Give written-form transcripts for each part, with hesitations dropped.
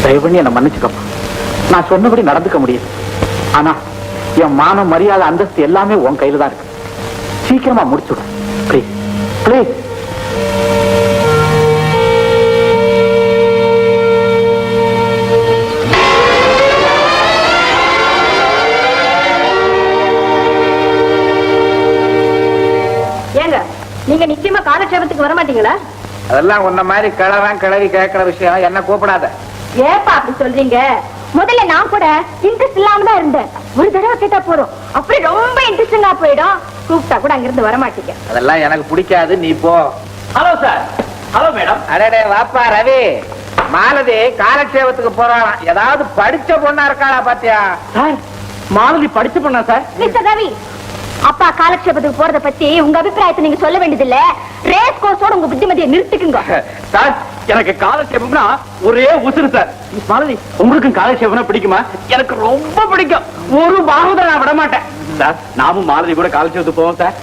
தயவு பண்ணி என்ன மன்னிச்சுக்கப்பா. நான் சொன்னபடி நடந்துக்க முடியும். ஆனா என் மான மரியாதை அந்தஸ்து எல்லாமே உன் கையில தான் இருக்கு. சீக்கிரமா முடிச்சுடும் ப்ளீஸ் ப்ளீஸ். ஏங்க நீங்க நிச்சயமா காலட்சேபத்துக்கு வர மாட்டீங்களா? அதெல்லாம் உன்ன மாதிரி கிழவன் கிழவி கேட்கிற விஷயம் என்ன கூப்பிடாத. ஏப்பா அப்படி சொல்றீங்க? முதல்ல நான் கூட இன்ட்ரெஸ்ட் இல்லாம தான் இருந்தேன். ஒரு தடவை கேட்டா போறோம், அப்படி ரொம்ப இன்ட்ரெஸ்டிங்கா போயிடும். கூப்பிட்டா கூட அங்கிருந்து வர மாட்டீங்க. அதெல்லாம் எனக்கு பிடிக்காது, நீ போ. Hello sir. Hello madam. அடடே வாப்பா ரவி. மாலதி காலட்சேபத்துக்கு போறான். ஏதாவது படிச்ச பொண்ணா இருக்காளா பாத்தியா? சார் மாலதி படிச்ச பொண்ணா சார்? மிஸ்டர் ரவி, அப்பா காலட்சேபத்துக்கு போறத பத்தி உங்க அபிப்பிராயத்தை நீங்க சொல்ல வேண்டியதில்ல. ரேஸ் கோர்ஸோட உங்க புத்திமதியை நிறுத்திக்குங்க. சார் எனக்கு காலட்சேபம்னா ஒரே உசுறு சார். மாலதி உங்களுக்கும் காலட்சேபம்னா பிடிக்குமா? எனக்கு ரொம்ப பிடிக்கும். ஒரு பாகவதரை நான் விட மாட்டேன் சார். நாமும் மாலதி கூட காலட்சேபத்துக்கு போவோம் சார்.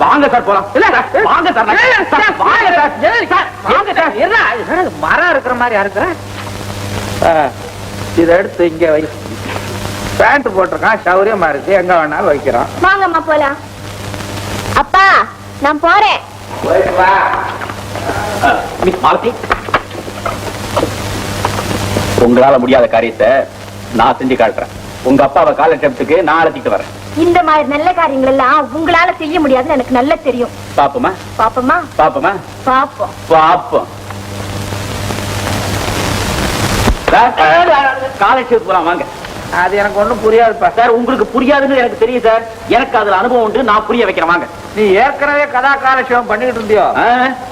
வாங்க சார் போலாம். இல்ல வாங்க சார். வாங்க சார். வாங்க சார். என்ன மரம் இருக்கிற மாதிரி இருக்கிற இதை எடுத்து இங்க வை. பேண்ட் போட்டிருக்கான், சௌரியமா இருக்கு, எங்க வேணாலும் வைக்கிறோம். வாங்கம்மா போலாம். அப்பா நான் போறேன். உங்களால முடியாத காரியத்தை நான் செஞ்சு காட்டுறேன். உங்க அப்பாவை காலட்சேபத்துக்கு நான் அழைச்சிட்டு வரேன். இந்த மாதிரி நல்ல காரியங்கள் எல்லாம் உங்களால செய்ய முடியாதுன்னு எனக்கு நல்லா தெரியும். பாப்போமா? பாப்போமா? பாப்போமா? பாப்போம். பாப்போம். காலட்சேபத்துக்கு போலாம் வாங்க. அது எனக்கு ஒண்ணும் புரியாதுப்பா சார். உங்களுக்கு புரியாதுன்னு எனக்கு தெரியும் சார். எனக்கு அதுல அனுபவம் உண்டு, நான் புரிய வைக்கிறேன் வாங்க. நீ ஏற்கனவே கதா காலட்சேபம் பண்ணிட்டு இருந்தியோ?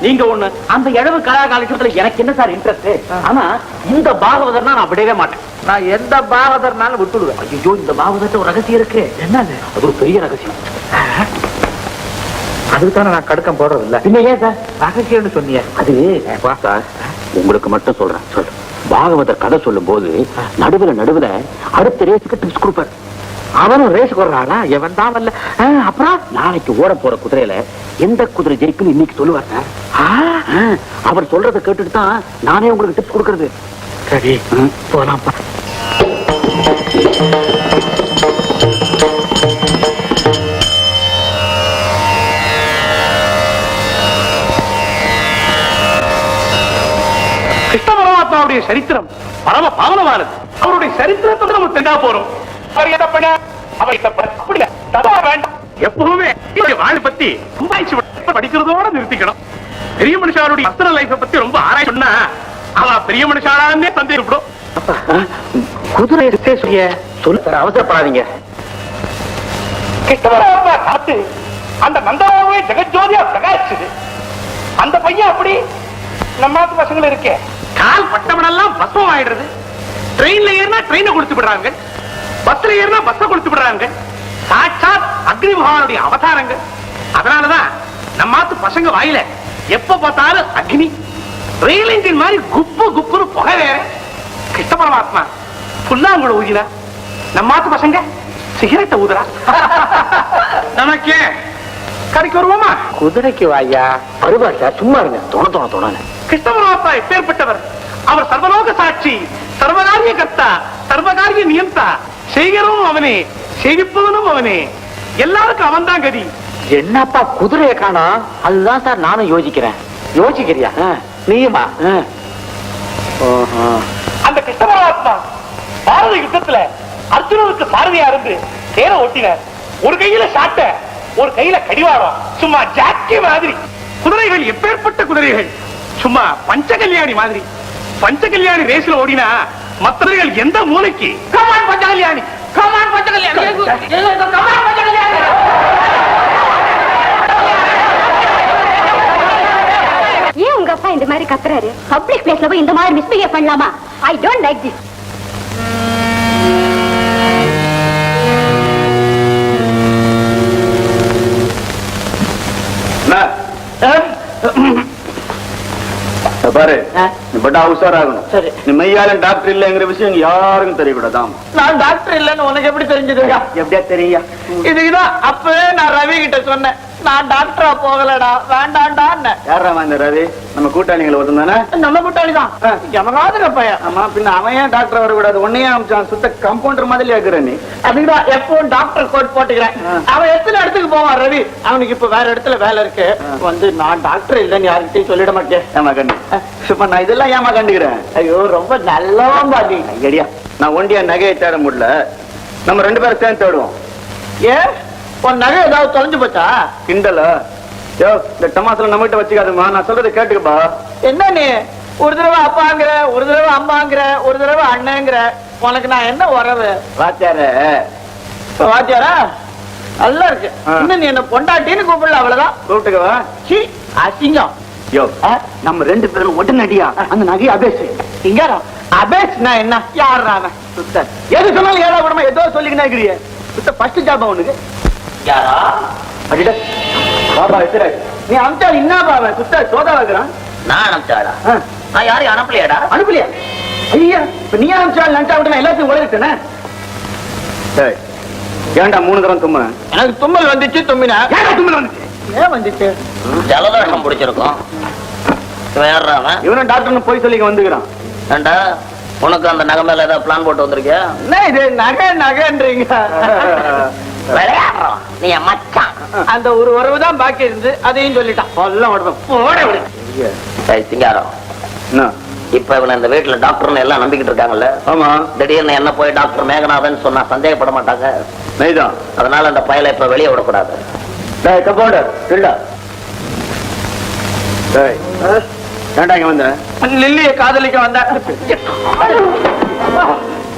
நீங்க ஒண்ணு. அந்த இழவு கதா காலட்சேபத்துல எனக்கு என்ன சார் இன்ட்ரெஸ்ட்? ஆனா இந்த பாகவதர்னா நான் விடவே மாட்டேன். நான் எந்த பாகவதர்னாலும் விட்டுடுவேன். ஐயோ இந்த பாகவதர்ட்ட ஒரு ரகசியம் இருக்கு. என்னது? அது ஒரு பெரிய ரகசியம். அதுக்குதானே நான் கடுக்கம் போடுறது இல்ல. பின்ன ஏன் சார் ரகசியம்னு சொன்னீங்க? அது சார் உங்களுக்கு மட்டும் சொல்றேன். சொல்லு. பாகவதர் கதை சொல்லும் போது நடுவுல அடுத்த ரேஸுக்கு டிப்ஸ் கொடுப்பார். அவனும் ரேஸ் போடுறாளா? எவன் தான் வரல. அப்புறம் நாளைக்கு ஓட போற குதிரையில எந்த குதிரை ஜெயிக்கும் இன்னைக்கு சொல்லுவார் சார். அவர் சொல்றதை கேட்டுட்டு தான் நானே உங்களுக்கு டிப்ஸ் கொடுக்கறது. சரி போலாம்ப்பா. கிருஷ்ண பரமாத்மாவுடைய சரித்திரம் பரம பாவனமானது. அவருடைய சரித்திரத்தை நம்ம தெரிஞ்சா போறோம். எப்பவுமே வாழ் பத்தி படிக்கிறதோட நிறுத்திக்கணும். பெரிய மனுஷாருடைய அஸ்திர லைஃப் பத்தி ரொம்ப ஆராய்ச்சி சொன்னா அவன் பெரிய மனுஷானே சந்தேகப்படும். குதிரை சொல்ல அவசரப்படாதீங்க. காத்து அந்த நந்தவாவே ஜெகஜோதியா பிரகாசிச்சது. அந்த பையன் அப்படி நம்ம பசங்க இருக்கே கால் பட்டமனெல்லாம் பஸ்வம் ஆயிடுறது. ட்ரெயின்ல ஏறினா ட்ரெயினை கொடுத்து விடுறாங்க, பஸ்ல ஏறினா பஸ்ஸை கொடுத்து விடுறாங்க. சாட்சாத் அக்னி பகவானுடைய அவதாரங்கள். அதனாலதான் நம்ம பசங்க வாயில எப்ப பார்த்தாலும் அக்னி. ரயில் இன்ஜின் மாதிரி குப்பு குப்புன்னு புகை வேற. கிருஷ்ண பரமாத்மா புல்லாங்குழ ஊதினா நம்ம பசங்க சிகரெட்டை ஊதுறா. நமக்கே கடைக்கு வருவோமா? குதிரைக்கு வாயா வருவா சார். சும்மா இருங்க. தோண கிருஷ்ண பரமாத்மா எப்பேற்பட்டவர். அவர் சர்வலோக சாட்சி, சர்வகாரிய கர்த்தா, சர்வகாரிய நியந்தா. செய்கிறவனும் அவனே, செய்விப்பவனும் அவனே. எல்லாருக்கும் அவன் தான் கதி. என்னப்பா குதிரையை காணா? அதுதான் சார் நானும் யோசிக்கிறேன். யோசிக்கிறியா நீயுமா? அந்த கிருஷ்ண பரமாத்மா பாரத யுத்தத்துல அர்ஜுனனுக்கு சாரதியா இருந்து தேர ஓட்டினார். ஒரு கையில சாட்ட, ஒரு கையில கடிவாரம். சும்மா ஜாக்கி மாதிரி. குதிரைகள் எப்பேற்பட்ட குதிரைகள். சும்மா பஞ்ச கல்யாணி மாதிரி. பஞ்ச கல்யாணி ரேஸ்ல ஓடினா மற்றவர்கள் எந்த மூளைக்கு? கமான் பஞ்ச கல்யாணி, கமான் பஞ்ச கல்யாணி, கமான் பஞ்ச கல்யாணி. ஏன் உங்க அப்பா இந்த மாதிரி கத்துறாரு? பப்ளிக் பிளேஸ்ல போய் இந்த மாதிரி மிஸ்பிஹேவ் பண்ணலாமா? I don't like this. பாரு பட்டா உஷாராகணும். சரி. நீ மெய்யாலும் டாக்டர் இல்லங்கிற விஷயம் யாருக்கும் தெரியக்கூடாதான். நான் டாக்டர் இல்லன்னு உனக்கு எப்படி தெரிஞ்சது? எப்படியா தெரியா? இதுக்குதான் அப்பவே நான் ரவி கிட்ட சொன்னேன். நான் டாக்டரா போகலடா வேண்டாண்டா. யாரா இந்த ரவி? நம்ம கூட்டாளிகளை ஒருத்தன் தானே? நம்ம கூட்டாளி தான். எமகாதுங்க பையன். ஆமா, பின்ன அவன் ஏன் டாக்டர் வரக்கூடாது? உன்னையே அமிச்சான். சுத்த கம்பவுண்டர் மாதிரி ஆக்குற நீ. அதுக்குதான் எப்பவும் டாக்டர் கோட் போட்டுக்கிறேன். அவன் எத்தனை இடத்துக்கு போவான் ரவி? அவனுக்கு இப்ப வேற இடத்துல வேலை இருக்கு. வந்து நான் டாக்டர் இல்லைன்னு யாருக்கிட்டையும் சொல்லிட மாட்டேன். ஏமா கண்டு சும்மா நான் இதெல்லாம் ஏமா கண்டுக்கிறேன்? ஐயோ ரொம்ப நல்லவன் பாதி. ஐயா, நான் ஒண்டியா நகையை தேட முடியல. நம்ம 2 பேரும் சேர்ந்து தேடுவோம். ஏன் உன் நகை ஏதாவது தொலைஞ்சு போச்சா? கிண்டல யோ, இந்த டமாசுல நம்ம கிட்ட வச்சுக்காதுமா. நான் சொல்றதை கேட்டுக்கப்பா. என்ன நீ ஒரு தடவை அப்பாங்கிற, ஒரு தடவை அம்மாங்கிற, ஒரு தடவை அண்ணங்கிற, உனக்கு நான் என்ன உறவு? வாத்தியார வாத்தியாரா நல்லா இருக்கு. இன்னும் நீ என்ன பொண்டாட்டின்னு கூப்பிடல, அவ்வளவுதான். கூப்பிட்டுக்கவா? சீ, அசிங்கம். யோ, நம்ம 2 பேரும் உடனடியா அந்த நகையை அபேசு. சிங்காரம் அபேஸ்னா என்ன? யார் அவன்? சுத்த எது சொன்னாலும் ஏதா கூடமா ஏதோ சொல்லிக்கினா இருக்கிறிய. சுத்த ஃபர்ஸ்ட் ஜாப் அவனுக்கு. யாரா? அடிட பாபா எத்திர நீ அமிச்சா என்ன பாவன்? சுத்த சோதா வைக்கிறான். நான் அனுப்பிச்சாடா? நான் யாரையும் அனுப்பலையாடா? அனுப்பலையா? ஐயா, இப்ப நீ அனுப்பிச்சால் நினைச்சா விட்டு நான் எல்லாத்தையும் உழைச்சிட்டேனே. ஏன்டா 3 தரம் தும்ம? எனக்கு தும்மல் வந்துச்சு, தும்மினா. ஏன்டா தும்மல் வந்துச்சு? ஏன் வந்துச்சு? ஜலதோஷம் பிடிச்சிருக்கும். இவனும் டாக்டர்னு போய் சொல்லி வந்துக்கிறான். ஏண்டா உனக்கு அந்த நகை மேல ஏதாவது பிளான் போட்டு வந்திருக்கியா? என்ன இது நகை நகைன்றீங்க? விளையாடுறோம். நீ மச்சான். அந்த ஒரு உறவு தான் பாக்கி இருந்து அதையும் சொல்லிட்டான். எல்லாம் போட விடு. சிங்காரம், என்ன இப்ப இவனை இந்த வீட்டுல டாக்டர்னு எல்லாம் நம்பிக்கிட்டு இருக்காங்கல்ல? ஆமா. திடீர்னு என்ன போய் டாக்டர் மேகநாதன் சொன்னா சந்தேகப்பட மாட்டாங்க? நைதான். அதனால அந்த பயலை இப்ப வெளியே விடக்கூடாது. கம்பவுண்டர் இல்ல. ஏன்டா இங்க வந்த? லில்லியை காதலிக்க வந்த.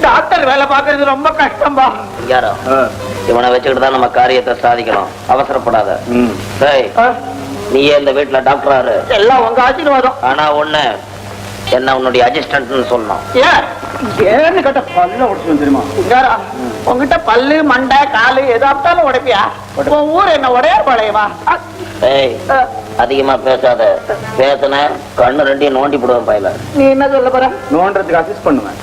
டாக்டர் வேலை பாக்குறது ரொம்ப கஷ்டம்பா. யாரோ இவனை வச்சுக்கிட்டு தான் நம்ம காரியத்தை சாதிக்கணும். அவசரப்படாத. நீயே இந்த வீட்டுல டாக்டராரு. எல்லாம் உங்க ஆசீர்வாதம். ஆனா ஒண்ணு, என்ன உன்னுடைய அசிஸ்டன்ட்னு சொல்லணும். ஏன்னு கேட்ட பல்ல உடச்சு தெரியுமா? உங்ககிட்ட பல்லு மண்டை காலு எதாப்தாலும் உடைப்பியா? உன் ஊர் என்ன ஒரே பழையவா? அதிகமா பேசாத. பேசுன கண்ணு 2 நோண்டி போடுவேன் பையில. நீ என்ன சொல்ல போற? நோன்றதுக்கு அசிஸ்ட் பண்ணுவேன்.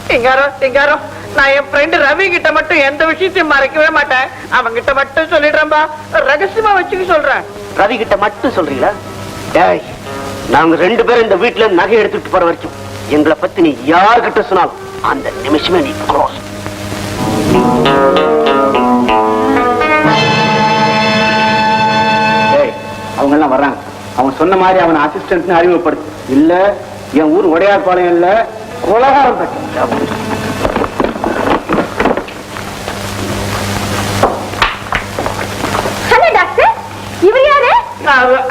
சிங்காரம், நான் என் ஃப்ரெண்ட் ரவி கிட்ட மட்டும் எந்த விஷயத்தையும் மறைக்கவே மாட்டேன். அவங்கிட்ட மட்டும் சொல்லிடுறேன்பா. ரகசியமா வச்சுக்க சொல்றேன். ரவி கிட்ட மட்டும் சொல்றீங்களா? டேய், நாங்க 2 பேரும் இந்த வீட்டுல நகை எடுத்துட்டு போற வரைக்கும் எங்களை பத்தி நீ யாருகிட்ட சொன்னாலும் அந்த நிமிஷமே நீ க்ளோஸ். அவங்க எல்லாம் வர்றாங்க. அவன் சொன்ன மாதிரி அவன் அசிஸ்டன்ட் அறிமுகப்படுத்து. இல்ல என் ஊர் உடையார்பாளையம் இல்ல, கொலகாரம் பட்டி.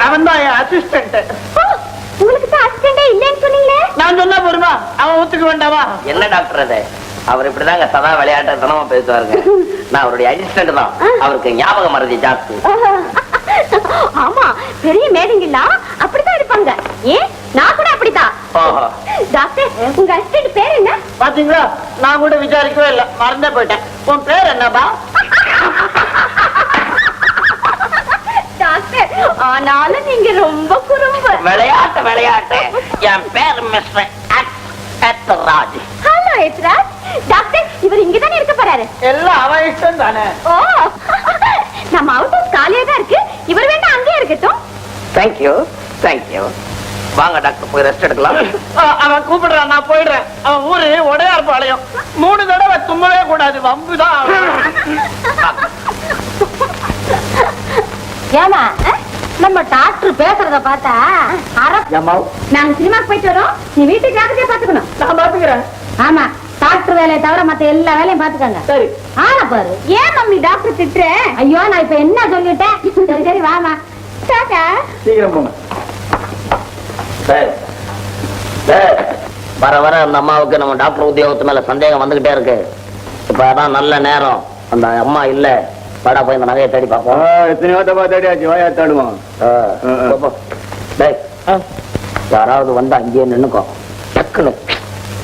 அவன் தான் என் அசிஸ்டன்ட். உங்களுக்கு தான் அசிஸ்டன்டே இல்லைன்னு சொன்னீங்களே. நான் சொன்னா போருமா? அவன் ஒத்துக்க வேண்டாமா? என்ன டாக்டர் அது? அவர் இப்படிதாங்க சதா விளையாட்டுத்தனமா பேசுவாருங்க. நான் அவருடைய அசிஸ்டன்ட் தான். அவருக்கு ஞாபகம் மறதி ஜாஸ்தி. ஆமா, பெரிய மேடைங்களா அப்படித்தான் இருப்பாங்க. ஏன் நான் கூட அப்படித்தான். டாக்டர், உங்க அசிஸ்டன்ட் பேர் என்ன? பாத்தீங்களா, நான் கூட விசாரிக்கவே இல்லை, மறந்தே போயிட்டேன். உன் பேர் என்னப்பா? டாக்டர், ஆனாலும் நீங்க ரொம்ப குறும்பு. விளையாட்டு. என் பேர் mister Ethiraj. Hello Ethiraj. Doctor, இவர் இங்கதானே இருக்க போறாரு? எல்லாம் அவன் இஷ்டம் தானே. ஓ, நம்ம அவுட் ஹவுஸ் காலியா தான் இருக்கு. இவர் வேண்டாம் அங்கே இருக்கட்டும். தேங்க்யூ. வாங்க டாக்டர், போய் ரெஸ்ட் எடுக்கலாம். அவன் கூப்பிடுறான், நான் போயிடுறேன். அவன் ஊரு உடையார்பாளையம். 3 தடவை தும்மவே கூடாது, வம்புதான். ஏமா, நம்ம டாக்டர் பேசுறத பார்த்தா நாங்க சினிமாக்கு போயிட்டு வரோம். நீ வீட்டுக்கு ஜாக்கிரதையா பாத்துக்கணும். நான் பாத்துக்கிறேன். ஆமா, டாக்டர் வேலையை தவிர மத்த எல்லா வேலையும் பாத்துக்கங்க. சரி. ஆனா பாரு, ஏன் மம்மி டாக்டர் திட்டுற? ஐயோ, நான் இப்ப என்ன சொல்லிட்டேன். சரி வாமா. டாடா. சீக்கிரம் போங்க. வர வர அந்த அம்மாவுக்கு நம்ம டாக்டர் உத்தியோகத்து மேல சந்தேகம் வந்துகிட்டே இருக்கு. இப்ப அதான் நல்ல நேரம். அந்த அம்மா இல்ல, படா போய் இந்த நகையை தேடி பார்ப்போம். எத்தனையோ தப்பா தேடியாச்சு, வாயா தேடுவோம். யாராவது வந்து அங்கேயே நின்னுக்கோ. டக்குனு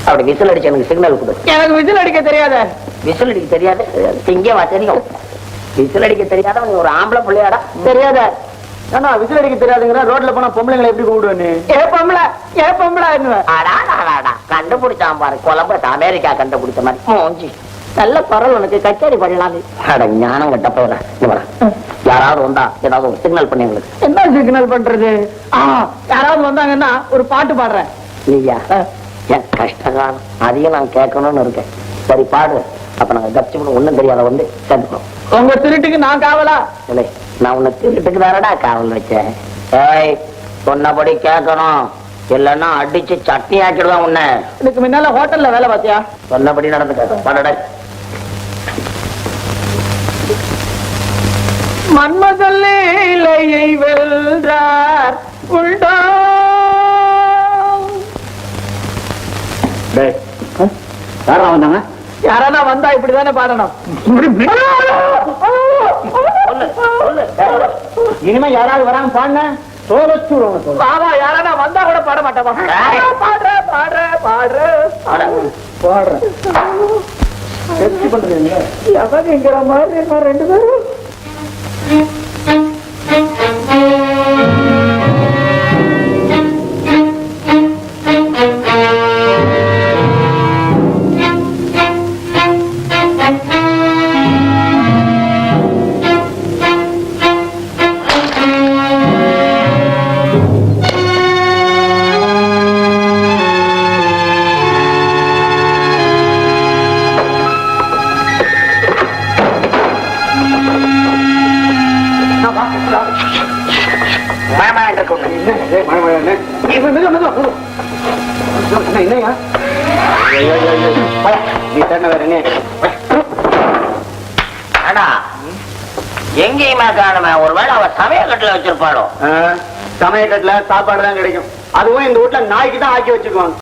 அப்படி விசில் அடிச்சு எனக்கு சிக்னல் கொடு. எனக்கு விசில் அடிக்க தெரியாத. விசில் அடிக்க தெரியாது? இங்கே வா, தெரியும். விசில் அடிக்க தெரியாத நீ ஒரு ஆம்பளை பிள்ளையாடா? தெரியாத. ஆனா விசில் அடிக்க தெரியாதுங்கிற ரோட்ல போனா பொம்பளைங்களை எப்படி கூப்பிடுவேன்னு? ஏ பொம்பளை கண்டுபிடிச்சான் பாரு. கொலம்பஸ் அமெரிக்கா கண்டுபிடிச்ச மாதிரி மூஞ்சி. நல்ல பரவல் உனக்கு கச்சேரி பண்ணலாம். ஞானம் கட்ட போற யாராவது வந்தா ஏதாவது ஒரு சிக்னல் பண்ணி எங்களுக்கு. என்ன சிக்னல் பண்றது? யாராவது வந்தாங்கன்னா ஒரு பாட்டு பாடுறேன். இல்லையா என் கஷ்டகாலம் அதையும் நான் கேட்கணும்னு இருக்கேன். சரி பாடு. அப்ப நாங்க கட்சி ஒண்ணும் தெரியாத வந்து கேட்டுக்கணும். உங்க திருட்டுக்கு நான் காவலா? இல்லை, நான் உன்னை திருட்டுக்கு தானடா காவல் வச்சேன். ஏய், சொன்னபடி கேட்கணும், இல்லன்னா அடிச்சு சட்னி ஆக்கிடுவான் உன்னை. இதுக்கு முன்னால ஹோட்டல்ல வேலை பார்த்தியா? சொன்னபடி நடந்துக்க. பாடடா. மன்மதல்லையை வெல்றார் உண்டோ? யாரா வந்தாங்க? யாரானா வந்தா இப்படிதானே பாடணும். இனிமே யாராவது வராங்க பாடுன பாவா, யாரானா வந்தா கூட பாட மாட்டேன். பாடுற பாடுற பாடுற பாடுற எவங்கிற மாதிரி நான் ரெண்டு பேரும். எங்கேயுமே காணுமே. ஒருவேளை அவ சமயக்கட்டுல வச்சிருப்பாளோ? சமயக்கட்டுல சாப்பாடு தான் கிடைக்கும். அதுவும் இந்த வீட்டுல நாய்க்கு தான் ஆக்கி வச்சுக்குவாங்க.